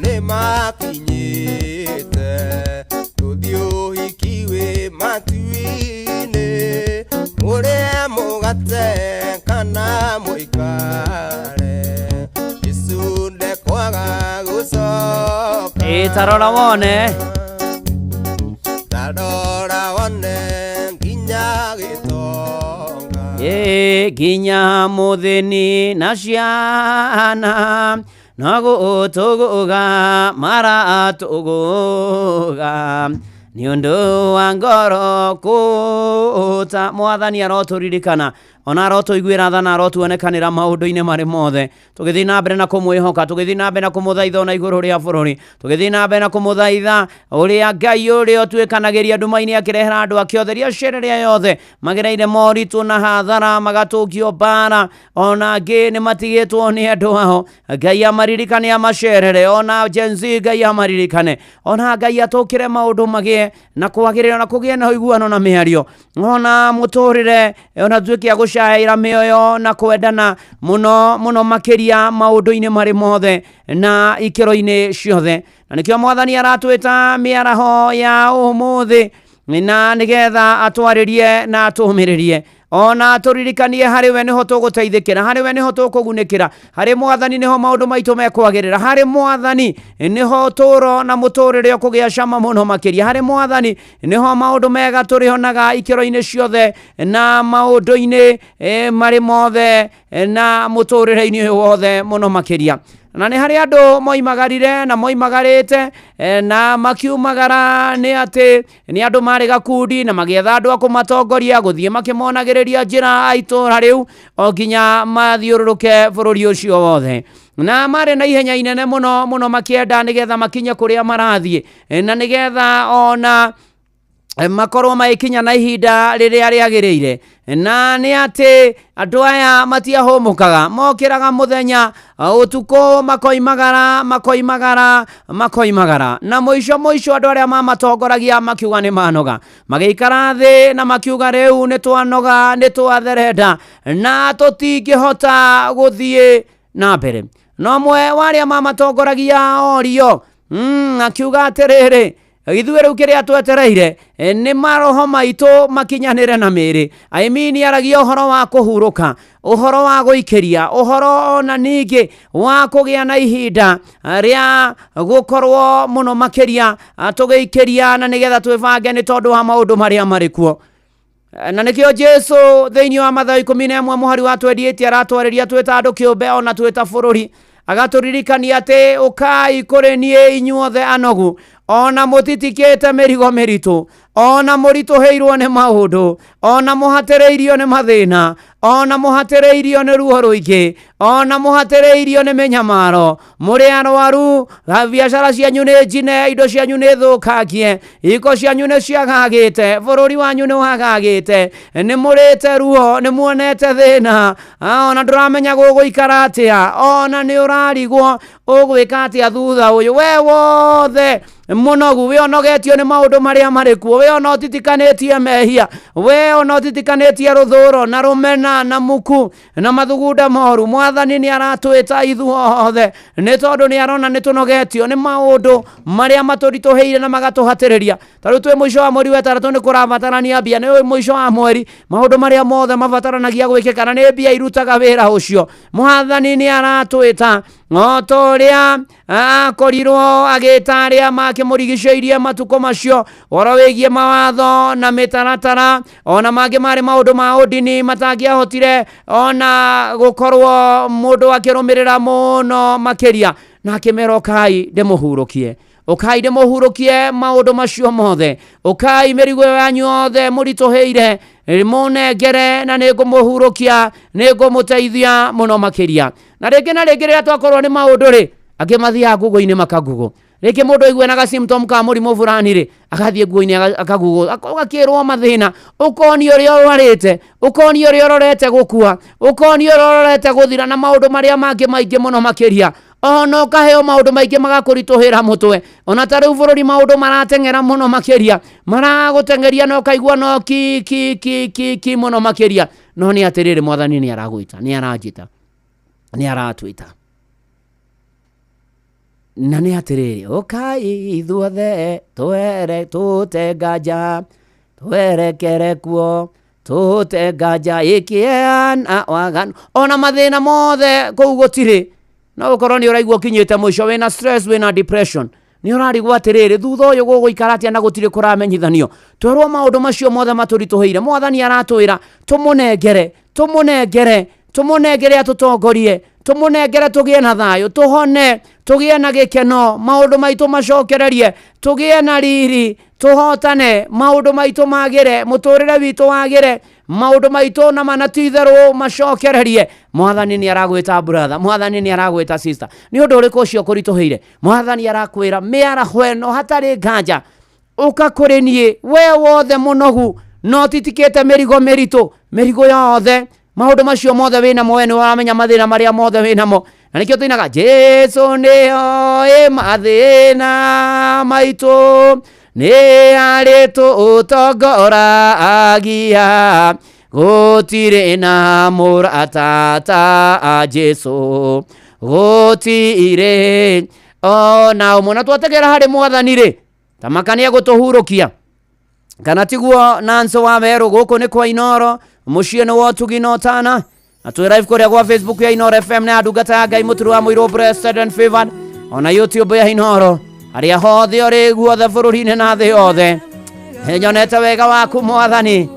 nĩ makinyĩte tũthiĩ ũhiki wĩ matu-inĩ ũrĩe mũgate kana mũikare Jesu ndekwaga gũcoka tarora wone nginya gĩtonga nginya mũthĩni na ciana nogũtũgũga maratũgũga nĩ ũndũ wa ngoro kũũta mwathani arotũririkana ona arotũiguĩra tha na arotuonekanĩra maũndũ-inĩ marĩ mothe tũgĩthiĩ na mbere na kũmwĩhoka tũgĩthiĩ na mbere na kũmũthaitha ona igũrũ rĩa bũrũri tũgĩthiĩ na mbere na kũmũthaitha ũrĩa Ngai ũrĩa ũtuĩkanagĩria nduma-inĩ akĩrehera andũ ake othe rĩa ciĩrĩrĩa yothe magereire moritũ na hathara magatũkio mbara ona angĩ nĩ matigĩtwo nĩ andũ ao Ngai amaririkane amacerere ona Gen Z Ngai amaririkane ona Ngai atũkĩre maũndũ magĩe na kwagĩrĩra na kũgĩe na ũiguano na mĩario ona mũtũrĩre ona tuĩke gũcaĩra mĩoyo na kwendana mũno mũno makĩria maũndũ-inĩ marĩ mothe na ikĩro-inĩ ciothe na nĩkĩo mwathani aratwĩta mĩaraho ya ũmũthĩ na nĩgetha atwarĩrie na atũmĩrĩrie ona tũririkanie harĩ we nĩho tũgũteithĩkĩra harĩ we nĩho tũkũgunĩkĩra harĩ mwathani nĩho maũndũ maitũ mekwagĩrĩra harĩ mwathani nĩho tũro na mũtũrĩre ũkũgĩa cama mũno makĩria harĩ mwathani nĩho maũndũ mega tũrĩhonaga ikĩro-inĩ ciothe na maũndũ-inĩ marĩ mothe na mũtũrĩre-inĩ wothe mũno makĩria na nĩ harĩ andũ moimagarire na moimagarĩte na makiumagara nĩ atĩ nĩ andũ marĩ gakundi na magĩetha andũ a kũmatongoria gũthiĩ makĩmonagĩrĩria njĩra itũũra rĩu o nginya mathiũrũrũke bũrũri ũcio wothe na marĩ na ihenya inene mũno mũno makĩenda nĩgetha makinye kũrĩa marathiĩ na nĩgetha ona makorwo magĩkinya na ihinda rĩrĩa rĩagĩrĩire na nĩ atĩ andũ aya matiahũmũkaga mokĩraga mũthenya ũtukũ makoimagara na mũico andũ arĩa mamatongoragia makiuga nĩ manoga magĩikara thĩ na makiuga rĩu nĩ twanoga nĩ twatherenda na tũtingĩhota gũthiĩ na mbere no mwe warĩa mamatongoragia orio akiuga atĩrĩrĩ ithuĩ rĩu kĩrĩa twetereire nĩ maroho maitũ makinyanĩre na mĩĩrĩ nĩ aragia ũhoro wa kũhurũka ũhoro wa gũikĩria ũhoro ona ningĩ wa kũgĩa na ihinda rĩa gũkorwo mũno makĩria tũgĩikĩria na nĩgetha twĩbange nĩ tondũ wa maũndũ marĩa marĩ kuo na nĩkĩo Jesu thĩinĩ wa Mathayo 11 mũhari wa 28 aratwarĩria twĩta andũ kĩũmbe ona twĩta bũrũri agatũririkania atĩ ũkai kũrĩ niĩ inyuothe anogu ona mutitikite mirigo miritu, ona murituheirwo ni maundu, ona muhatereirio ni mathina, ona muhatereirio ni ruo ruingi, ona muhatereirio ni menyamaro, muri arwaru, biacara cianyu ni njine, indo cianyu ni thukagie, iko cianyu ni ciagagite, bururi wanyu ni wagagite, ni murite ruo, ni muonete thina, ona nduramenya guguikara atia, ona ni urarigwo ugwika atia thutha uyu, we wothe munogu, we onogetio ni maundu maria marikuo, we onotitikanetie mehia, we onotitikanetie ruthuro na rumena na muku na mathugunda moru. Mwathani ni aratwita ithuothe ni tondu ni arona ni tunogetio ni maundu maria maturituheire na magatuhatiriria. Taru twi mwisho wa mweri wetaratu ni kurabatarania mbia, ni mwisho wa mweri maundu maria mothe mabataranagia gwikika na ni mbia irutaga wira ucio. Mwathani ni aratwita ngotoria akorirwo agitaria makimurigiceirie matuko macio oro wigie mawatho na mitaratara ona mangi mari maundu ma udini matangiahotire ona gukorwo mundu akirumirira muno makiria na kimero kai ndemuhurukie. Ukai ndemuhurukie maundu macio mothe, ukai mirigo yanyu yothe murituheire munengere na ningumuhurukia, ningumuteithia muno makiria. Na ringi ria twakorwo ni maundu ri akimathia Google-ini makagugo. Reke mundu igwe na symptom ka murimu fulani ri akathie Google-ini akagugo, akakirwo mathina, ukonio ri orwarite, ukonio ri ororete gukua, ukonio ri ororete guthira na maundu maria mangi maingi muno makiria. Ono kaheo maundu maingi magakurituhira mutwe, ona tariu bururi maundu maratengera muno makiria, maragutengeria no kaigwa no ki muno makiria. No ni atiriri Mwathani ni aragwita, ni arajita, ni aratwita. Na ni atiriri ukai ithuothe twere tutengaja, twerekere kuo tutengaja ikiana waganu. Ona mathina mothe kou gutiri, no ukorwo ni uraigua kinyite mwisho, wina stress, wina depression, ni urarigwa atiriri thutha uyu guguikara atia na gutiri kuramenyithanio. Twerwo maundu macio mothe maturituheire, Mwathani aratwira tumunengere atutongorie, tumunengere tugie na thayo, tuhone, tugie na gikeno, maundu maitu macokererie, tugie na riri, tuhotane, maundu maitu magire, muturire witu wagire, maundu maitu na manatitherwo macokererie. Mwathani ni aragwita brother, Mwathani ni aragwita sister, ni undu uriku ucio kurituheire. Mwathani arakwira miaraho eno hatari nganja ukakurinie we wothe munogu, no titikite mirigo mirigo yothe, maundu macio mothe wina mo, we ni wamenya mathina maria mothe wina mo. Na nikio tuinaga Jesu ni oe mathina maitu, ni aritu utongoragia, gutire na muratata a Jesu, gutire ona umuna twategera hari Mwathani ri tamakania gutuhurukia. Kana tiguo Nanso wa Meru, guku ni kwa Inoro, muciĩ nĩ wotugi no tana, na twĩ live kũrĩa gwa Facebook ya Inoro FM na ndungata ya Ngai mũturu wa mũirũ blessed and favored, ona YouTube ya Inoro, arĩa hothe ũrĩ guothe bũrũri-inĩ na thĩ yothe, nyonete wega waku Mwathani.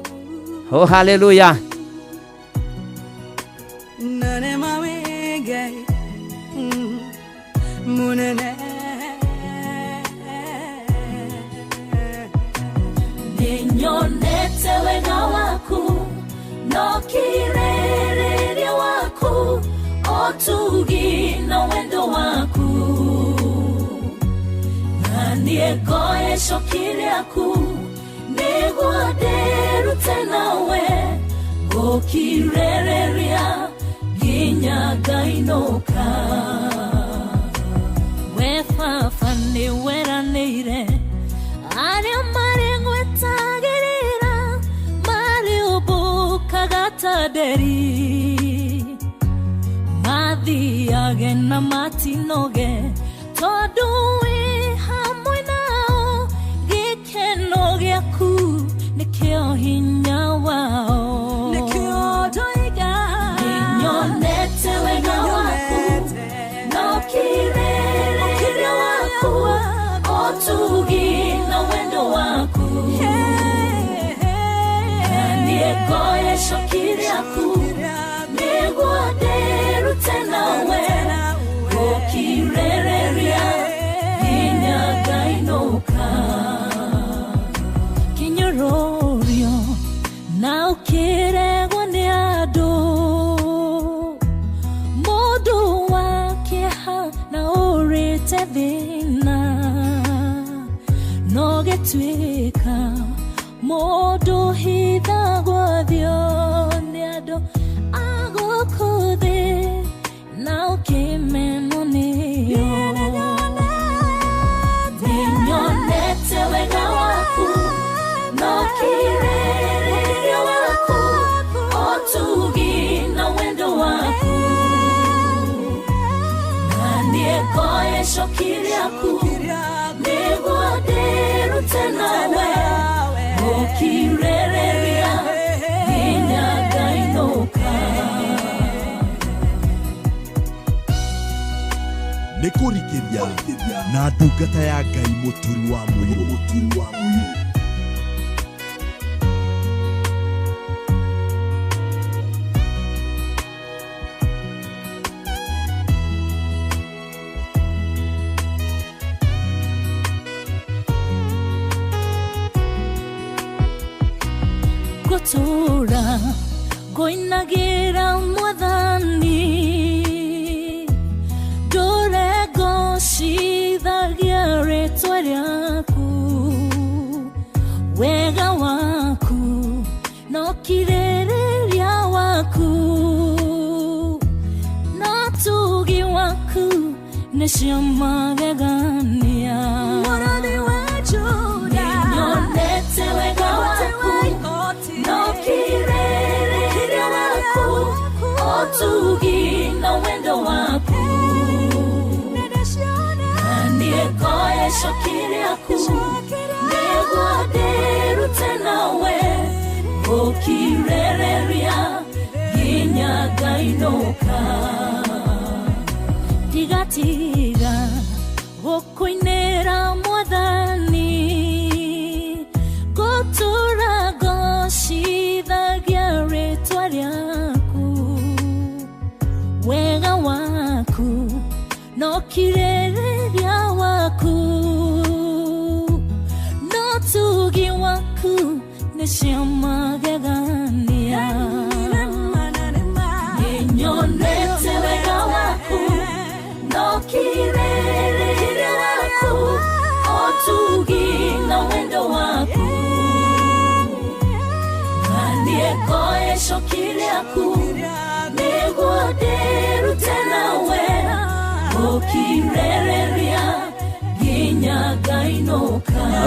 Oh hallelujah. Nyonete wega waku, no kirereria waku, otugi no wendo waku, nanie goe shokiri aku, negwa deru tenawe, go kirereria ginya gainoka. Wefa fane wera neire, aria marengo etagirira, mari ubuka gataderi, mathi agena matinoge, todui hamwe nao, gikeno giaku, nikio hinya wao, nikio doiga, ninyonete wega waku, no kirere waku, otugi no wendo waku, niegoye shokiri aku, negwa deru tenawe, gokirereria, hinya gainoka. Kinyororio na ukiregwa ni ando Modu wake ha na urite thina Nogetwika Modu hithagwa thio ni ando Agukuthe na ukimeno niyo Ninyonete wega waku no kirere waku Otugi na wendo waku Nanie koe shokiri aku Negwa deru tenawe Okirere ria Inyaga inoka Nikurikiria na ndungata ya Ngai muturi wa muiru Gotura goinagira mwathani Shithagia rĩtwa rĩaku wega waku no kirĩrĩria waku no tugi waku nĩcio magegania Mũrathi wa Juda nyonete wega waku no kirĩrĩria waku o tugi na wendo waku Koe shokiri aku Negwa deru tenawe Okirereria Ginyaga inoka Tiga Gokuinera mwathani Gotura goshithagia rĩtwa rĩaku Wega waku No kirĩrĩria waku No tugi waku nĩcio magegania Nĩnyonete wega waku No kirĩrĩria waku O tugi na wendo waku Nanie koe shokiri aku Negwa deru tenawe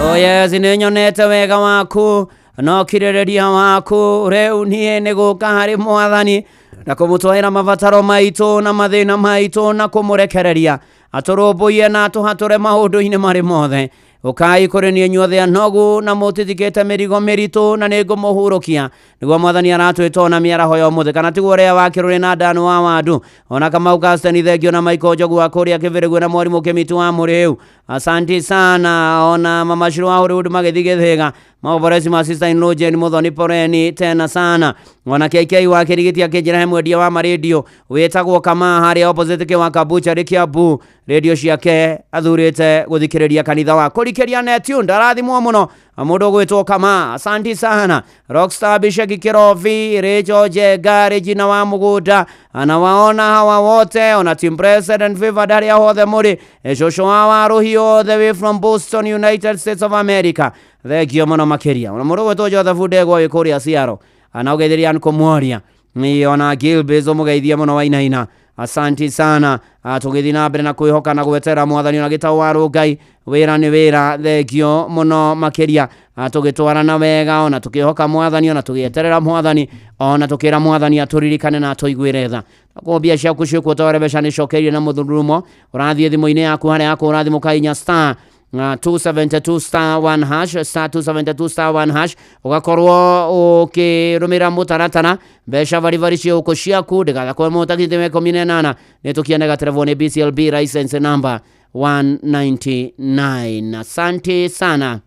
Oh yes, nĩnyonete wega waku no kirĩrĩria waku rĩu niĩ nĩgũka harĩ mwathani na kũmũtwarĩra mabataro maitũ na mathĩna maitũ na kũmũrekereria atũrũmbũiye na atũhatũre maũndũ-inĩ marĩ mothe Ukai kũrĩ niĩ inyuothe anogu na mũtitikĩte mĩrigo mĩritũ na nĩngũmũhurũkia nĩguo mwathani aratwĩta ona mĩaraho ya ũmũthĩ kana tiguo ũrĩa wakĩrũrĩ na ndanu wa wandu ona Kamau Kasteni thengio na Maiko Njogu wa kũrĩa Kĩbĩrĩgwe na Mwarimũ Kĩmĩtu wa Mũrĩu asanti sana ona Mama Shirũ wa Hollywood magĩthiĩ Gĩthĩga maoboresi ma sister in law Jane Muthoni poreni tena sana ona KK wa Kĩrigiti akĩnjĩra he mwendia wa maredio wĩtagwo Kama harĩa opposite kĩwa Kabucha Kiambu radio ciake athurĩte gũthikĩrĩria kanitha wa kũrikĩria netune ndarathimwo mũno mũndũ gwĩtwo Kama asanti sana Rockstar Bishaki Kirovi Rejo Jega Regina wa Mugunda anawaona hawa wote ona team president Viva Daria hothe mũrĩ Joshua wa Ruhio the way from Boston United States of America thegio mũno makĩria ona mũndũ gwĩtwo Joseph Ndegwa wĩkũrĩa Seattle anaũgeithĩria kũmworia ni ona Gilbert mũgeithia mũno wa inaina asanti sana tũgĩthiĩ na mbere na kwĩhoka na gwetera mwathani ona gĩtaũ wa Rũngai wĩra nĩ wĩra thegio mũno makĩria tũgĩtwarana wega ona tũkĩhoka mwathani ona tũgĩeterera mwathani ona tũkĩra mwathani atũririkane na atũiguĩre tha akũmbia ciaku ciũkwo tware mbeca nĩ cokeire na mũthũrumo ũrathiĩ thimũ-inĩ yaku harĩa yako ũrathimũ kainya star 272 star 1 hash star 272 star 1 hash ugakorwo ukirumira mutaratara mbeca vari ciuko ciaku ndigathakwe mutakite meko 18 nitukianega telefoni BCLB license number 199 asante sana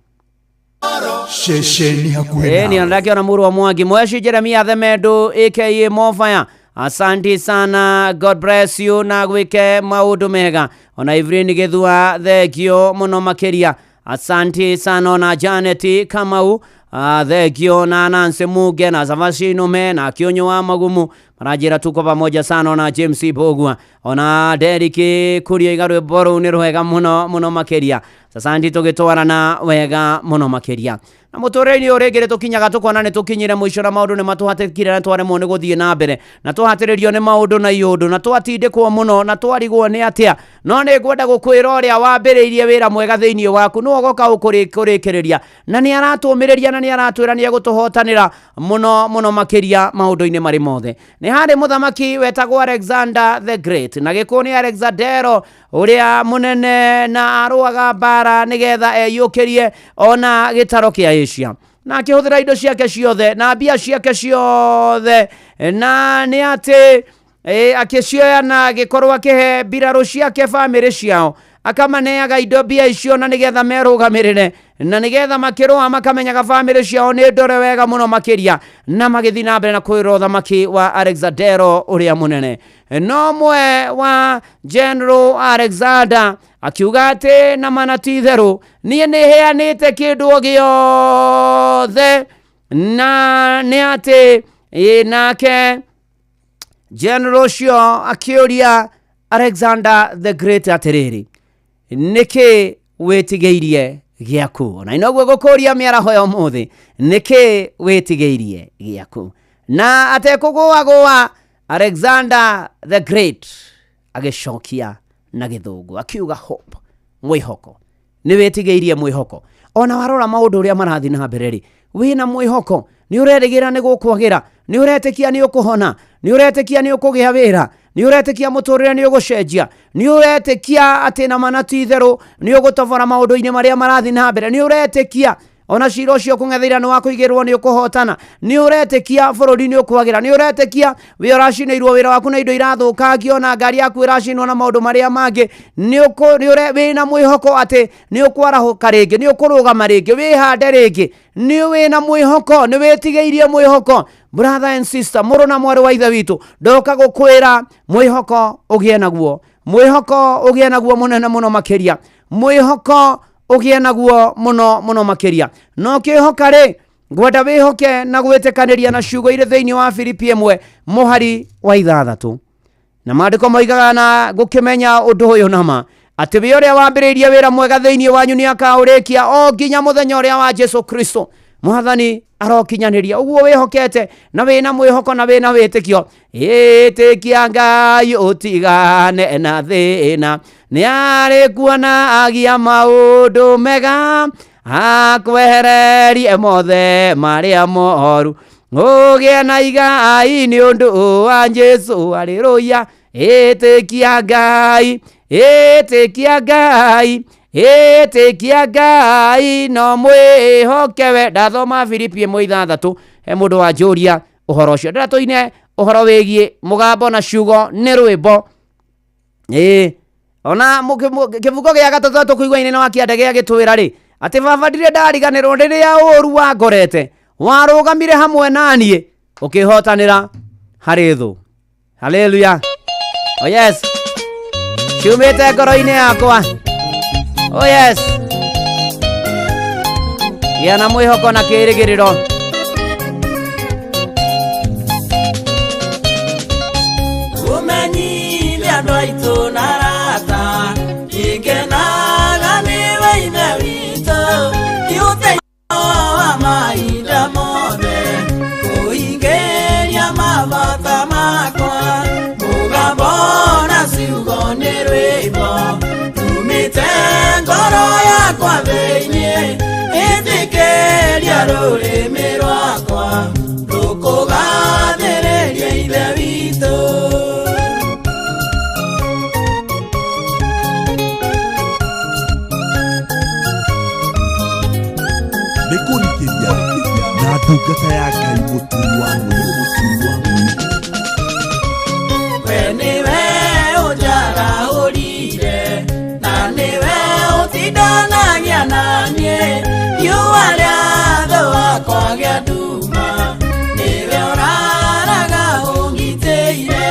shesheni hakuena ni andaki ona muru wa Mwangi Mweshi Jeremia Themedo aka Mofire asanti sana God bless you na gwike maundu mega ona Ivrini Githua thegio muno makeria Asante sana na Janet Kamau, thegio na Nancy Muge na Zavashino me na Kionyo wa Magumu marajira tuko pamoja sana na James Bogwa ona Derek Kuria Igaru Boru ni rwega muno makeria. Sasa ndi tugitwara na wega muno makeria na mutoreni oregere tukinyaga tukona ne tukinyire muisho na maundu ne matuhatikire na tware mone guthie na mbere na tuhatiririo ne maundu na iundu na twatinde kwa muno na twarigwo ne atia no ne ngwenda gukwira uria wambiriirie wira mwega thiini waku no goka ukurikireria na ni aratumireria na ni aratwira ni gutuhotanira muno makeria maundu-ine mari mothe. Ni hari muthamaki wetagwo Alexander the Great na gikuni Alexandero uria munene na aruaga bara nigetha eyukirie ona gitaro kia Asia na akihũthĩra indo ciake ciothe na mbia ciake ciothe na ni ati akicioya na gikorwo akihe mbirarũ ciake family ciao akamaneaga indo mbia icio na nigetha merũgamirire na nigetha makirũa makamenyaga family ciao ni ndore wega muno makiria na magithii na mbere na kwĩrwo thamaki wa Alexandero uria munene. No mwe wa General Alexander akiuga ati na manati theru nie ni heanite kindu giothe na ni ati nake General cio akiuria Alexander the Great atiriri niki witigeirie giaku na inogwo gukuria miaraho ya umuthi niki witigeirie giaku na atekugwa Alexander the Great agicokia na githungu akiuga hope mwihoko ni wetigeirie mwihoko ona warora maundu uria marathi na mbere ri wina mwihoko ni urerigira ni gukwagira ni uretekia ni ukuhona ni uretekia ni ukugia wira ni uretekia muturire ni ugucenjia ni uretekia ati na manati theru ni ugutovora maundu-ine maria marathi na mbere ni uretekia ona ciro cio kung'ethira ni wakuigirwo ni ukuhotana ni uretekia bururi ni ukwagira ni uretekia wi uracinirwo wira waku na indo irathukagio na ngari yaku iracinwo na maundu maria mangi ni wina mwihoko ati ni ukwarahuka ringi ni ukurugama ringi wi hande ringi ni wina mwihoko ni wetigeirie mwihoko. Brother and sister, muru na mwari wa ithe witu ndoka gukwira mwihoko ugie naguo munene muno makiria mwihoko ugie naguo muno makiria no kihoka ri ngwenda wihoke na gwitikaniria na ciugo ire thiini wa Filipi 1 muhari wa 6 na maandiko moigaga na gukimenya undu uyu nama ati we uria wambiriirie wira mwega thiini wanyu ni akaurikia o nginya muthenya uria wa Jesu Kristo Mwathani arokinyaniria. Uguo wihokete na wina mwihoko na wina witikio itikia Ngai utigane na thina ni ari kuona agia maundu mega akwehererie mothe maria moru ugie na igai ni undu wa Jesu. Haleluya. Itikia Ngai no mwihoke we. Ndathoma Filipi 1:6 he mundu wa njuria uhoro ucio ndiratoine uhoro wigie mugambo na ciugo ni rwimbo ona kivugo gia gatatu tukuigwa inene wa kiande gia gitwira ri ati baba ndire ndariganirwo ndiria uru wa ngorete warugamire hamwe nanie ukihotanira hari thu. Haleluya. Oh yes. Ciumite ngoro-ini yakwa. Oh yes. Yana mwihoko na kirigiriro. Umenyire andu aitu na rata ikenaga niwe ithe witu iuteithio wa mahinda mothe kuhingiria mabata makwa mugambo na ciugo ni rwimbo tumite ngoro yakwa thiini itikiria rurimi rwakwa rukugathiriria ithe witu. Nikurikiria na ndungata ya Ngai muturi wa we niwe unjaraurire na niwe utindanagia nanie riua ria thũ wakwa gĩa nduma niwe ũraraga ũngitĩire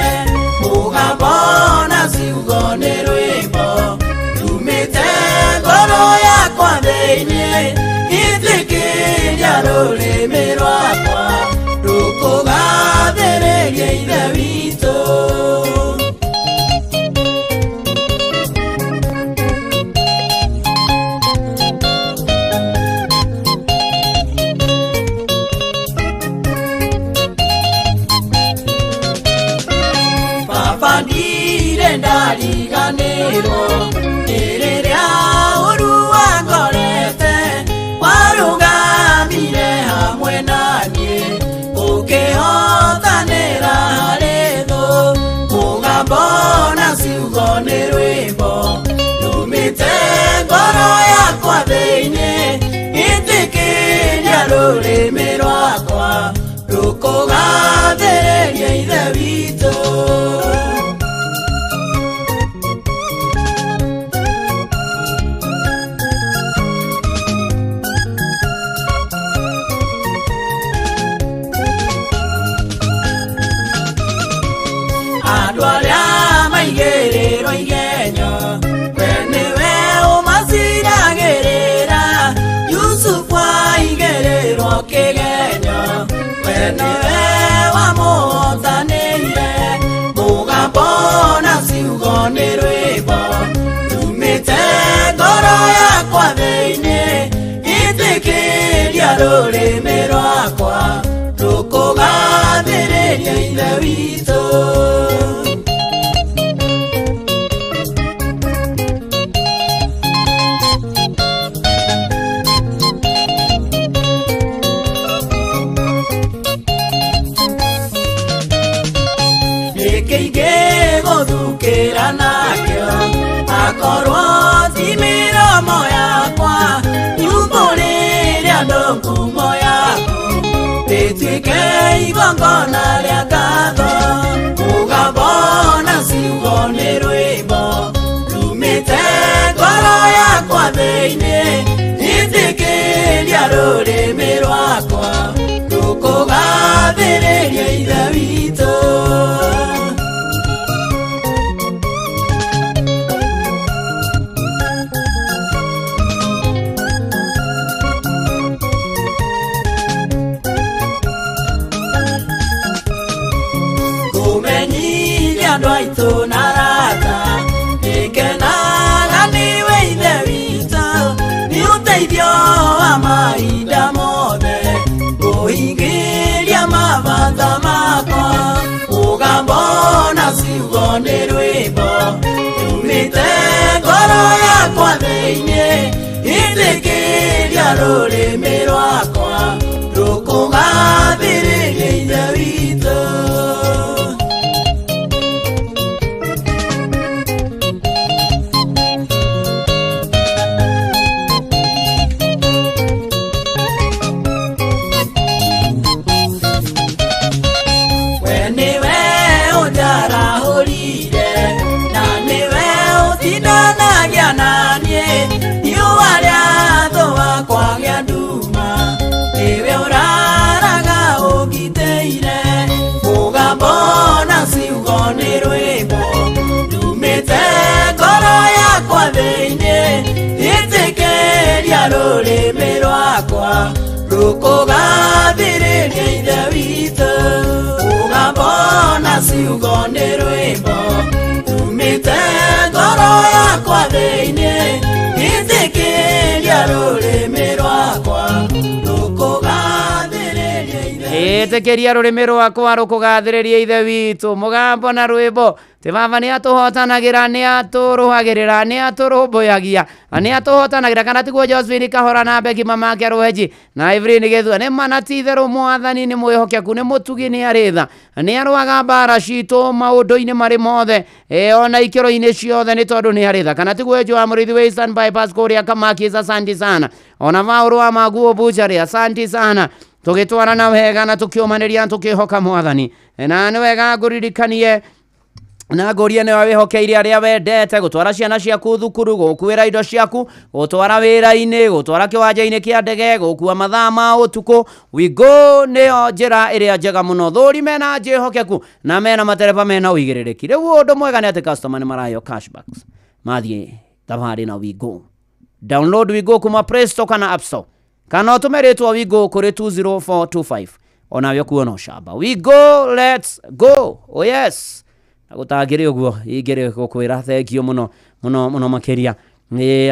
mũgambo na ciugo nĩ rwĩmbo tumĩte ngoro yakwa thĩ thĩinĩ ithikĩria rũrĩmĩ rwakwa rũkũgathĩrĩria ithe witũ. Baba ndirĩ ndariganĩrwo nĩ rĩrĩa ũru wangorete warũgamire hamwe naniĩ ũkĩhotanĩra harĩ thũ mũgambo na ciugo nĩ rwĩmbo rumĩte ngoro yakwa thĩinĩ ĩtĩkĩria rũrĩmĩ rwakwa rũkũgathĩrĩria ithe witũ. Andũ arĩa maigĩrĩrwo igenyo we nĩwe ũmaciragĩrĩra. Yusufu aigĩrĩrwo kĩgenyo we nĩwe wamũhotanĩire. Mũgambo na ciugo nĩ rwĩmbo rumĩte ngoro yakwa thĩinĩ ĩtĩkĩria rũrĩmĩ rwakwa rũkũgathĩrĩria ithe witũ. Gũthukĩra nakĩo akorwo ti mĩromo yakwa nyumbũrĩre andũ ngumo yaku rĩtuĩke igongona rĩa ngatho. Mũgambo na ciugo nĩ rwĩmbo rumĩte ngoro yakwa thĩinĩ ĩtĩkĩria rũrĩmĩ rwakwa rũkũgathĩrĩria ithe witũ. Andũ aitũ na rata ĩkenaga nĩwe ithe witũ nĩ ũteithio wa mahinda mothe kũhingĩria mabata makwa. Mũgambo na ciugo nĩ rwĩmbo rumĩte ngoro yakwa thĩinĩ ĩtĩkĩria rũrĩmĩ rwakwa rũkũgathĩrĩria ithe witũ. Rũrĩmĩ rwakwa rũkũgathĩrĩria ithe witũ. Mũgambo na ciugo nĩ rwĩmbo rumĩte ngoro yakwa thĩinĩ ĩtĩkĩria rũrĩmĩ rwakwa rũkũgathĩrĩria ithe witũ. Ĩtĩkĩria rũrĩmĩ rwakwa rũkũgathĩrĩria ithe witũ. Mũgambo na rwĩmbo ti baba nĩ atũhotanagĩra, nĩ atũrũagĩrĩra, nĩ atũrũmbũyagia, nĩ atũhotanagĩra. Kana tiguo Josephine Kahora na Becky Mamake Rũwenji na Evelyn Gĩthua nĩ mana ti itherũ. Mwathani nĩ mwĩhokeku, nĩ mũtugi, nĩ arĩtha, nĩ arũaga mbara citũ maũndũ-inĩ marĩ mothe ona ikĩro-inĩ ciothe nĩ tondũ nĩ arĩtha. Kana tiguo Joa mũrĩithi wa Eastern Bypass kũrĩa Kamakis, asante sana. Ona Maũrũ wa Maguo Butchery, asante sana. Tũgĩtwarana wega na tũkĩũmanĩria tũkĩhoka Mwathani. Na nĩ wega ngũririkanie na ngoria nĩ wĩhokeire arĩa wendete gũtwara ciana ciaku thukuru, gũkuĩra indo ciaku, gũtwara wĩra-inĩ, gũtwara kĩwanja-inĩ kĩa ndege, gũkua mathaa ma ũtukũ. Wingo nĩyo njĩra ĩrĩa njega mũno, thũrime na njĩhokeku na mena matereba mena ũigĩrĩrĩki. Rĩu ũndũ mwega nĩ atĩ customer nĩ maraheo cashbacks mathiĩ thabarĩ na Wingo. download Wigo kuma Play Store kana App Store kana utumeretwa Wigo kuri 20425 onavyo kuona shaba. Wigo, let's go. Oh yes, agutagire uguo igere gukwira thengio muno makeria.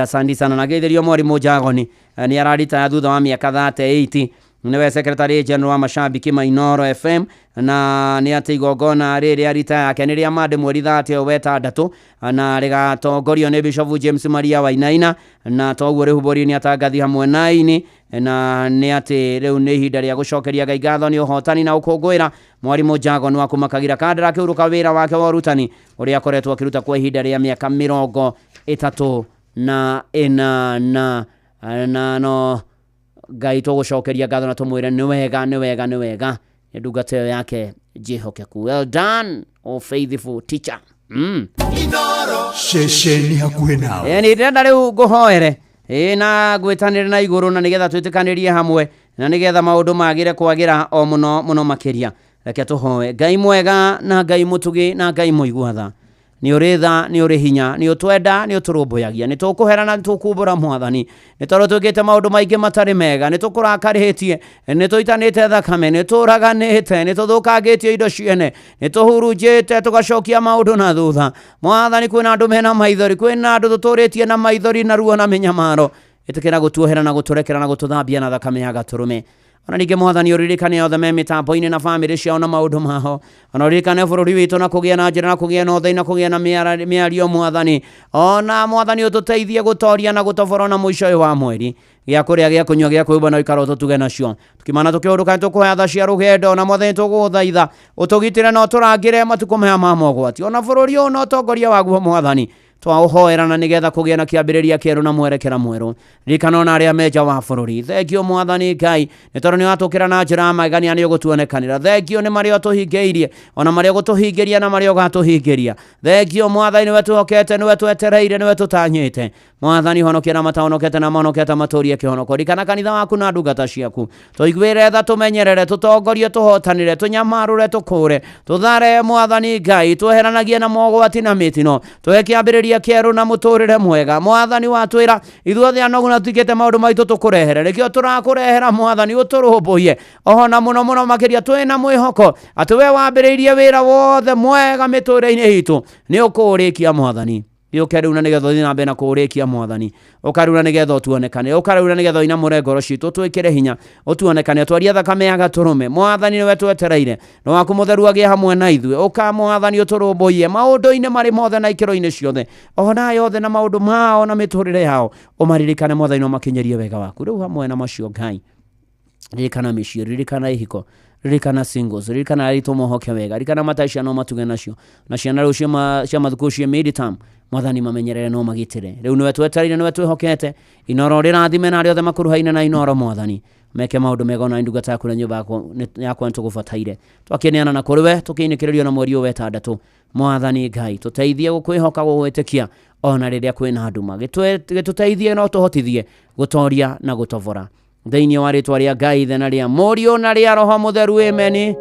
Asante sana nagetherio mwarimu Njagoni ni ararita thutha wa miaka 38 niwe secretary general wa mashabiki ma Inoro FM na ni ati igongona riri arita yake ni ria mande mweri 30 wetandatũ na rigatongorio ni Bishop James Maria Wainaina na toguo rihubori ni atangathi hamwe naini na ni ati riu ni ihinda ria gucokeria Ngai ngatho ni uhotani na ukungwira mwarimu Njagoni wa kumakagira kandara kiuruka wira wake wa urutani uria akoretwo akiruta kwa ihinda ria miaka 30 na no Ngai tugucokeria ngatho na tumwire ni wega ndungata yake jihokeku. Well done, oh faithful teacher. Inoro shesheni hakuhe nawe. Ni ndenda riu nguhoere na gwitanire na iguru na nigetha twitikaniriye hamwe na nigetha maundu magire kwagira o muno makiria. Reke tuhoe. Ngai mwega na Ngai mutugi na Ngai muiguatha ni uritha ni uri hinya ni utwenda ni uturumbuyagia ni tukuherana ni tukumbura Mwathani ni toro tugite maundu maingi matari mega ni tukurakarihitie ni tuitanite thakame ni turaganite ni tuthukangitie indo ciene ni tuhurunjite tugacokia maundu na thutha. Mwathani kwina andu mena maithori, kwina andu tuturitie na maithori na ruo na minyamaro, itikira gutuohera na guturekera na gututhambia na thakame ya gaturume. Ona ninge Mwathani uririkane othe me mitambo-ini na family ciao na maundu maho. Ona uririkane bururi witu na kugia na njira na kugia na uthei na kugia na miario Mwathani. Ona Mwathani ututeithie gutoria na gutobora na mwisho wa mweri gya kuria gya kunywa gya kwimba na ikaro tutuge nacio tukimana tukiuruka tukuhe tha cia rugendo na Mwathani tuguthaitha utugitire na uturangire matuko maya ma mogwati ona bururi ona utongoria waguo Mwathani twauhoera na nigetha kugia na kiambiriria kieru na mwerekera mweru. Ririkana ona aria meja wa bururi. Thengio Mwathani Ngai ni tondu ni watukira na njira magania ni ugutuonekanira. Thengio ni mario tuhingeirie ona mario gutuhingiria na mario gatuhingiria. Thengio Mwathani ni wetu okete ni wetu etereire ni wetu tanyite. Mwathani honokia na mataonokete na monokete maturie kihonoko. Ririkana kanitha waku na ndungata ciaku tuiguire tha tumenyerere tutongorie tuhotanire tunyamarure tukure tuthare Mwathani Ngai tweheranagie na mogwati na mitino tuhe kiambiriria kieru na muturire mwega. Mwathani watwira ithuothe anogu na tukite maundu maitu tukurehere rekio turakurehera Mwathani uturumbuye ohona muno makiria twina mwihoko ati we wambiriirie wira wothe mwega miturire itu ni ukurikia Mwathani ukaruna nigetha thina mbena kurikia Mwathani ukaruna nigetha utuonekane ukaruna nigetha ina murengoro citu twikire hinya utuonekane twaria thakame ya gaturume. Mwathani ni wetu etereire no waku mutheru agie hamwe na ithue uka Mwathani uturumbuye maundu-ini mari mothe na ikiro-ini ciothe ona yothe na maundu mao na miturire yao umaririkane Mwathani no makinyerie wega waku riu hamwe na macio Ngai. Ririkana mĩciĩ, ririkana ihiko, ririkana singles, ririkana arito mohoke wega, ririkana mataicia no matuge nacio na ciana rĩu cia mathukuru cia mid-term Mwathani mamenyerere no magitire. Rĩu niwe twetereire niwe twihokete Inoro rĩrathime na arĩa othe makuruhaine na Inoro Mwathani meke maundu mega na ndungata yaku na nyumba yakwa nitugubataire twakeneana na kuri we tukiinikiririo na mweri wetandatũ. Mwathani Ngai tuteithie gukwihoka gugwitikia ona riria kwina nduma gituteithie no tuhotithie gutoria na gutovora thĩinĩ wa rĩtwa rĩa Ngai na rĩa Mũriũ na rĩa Roho Mũtheru. Amen.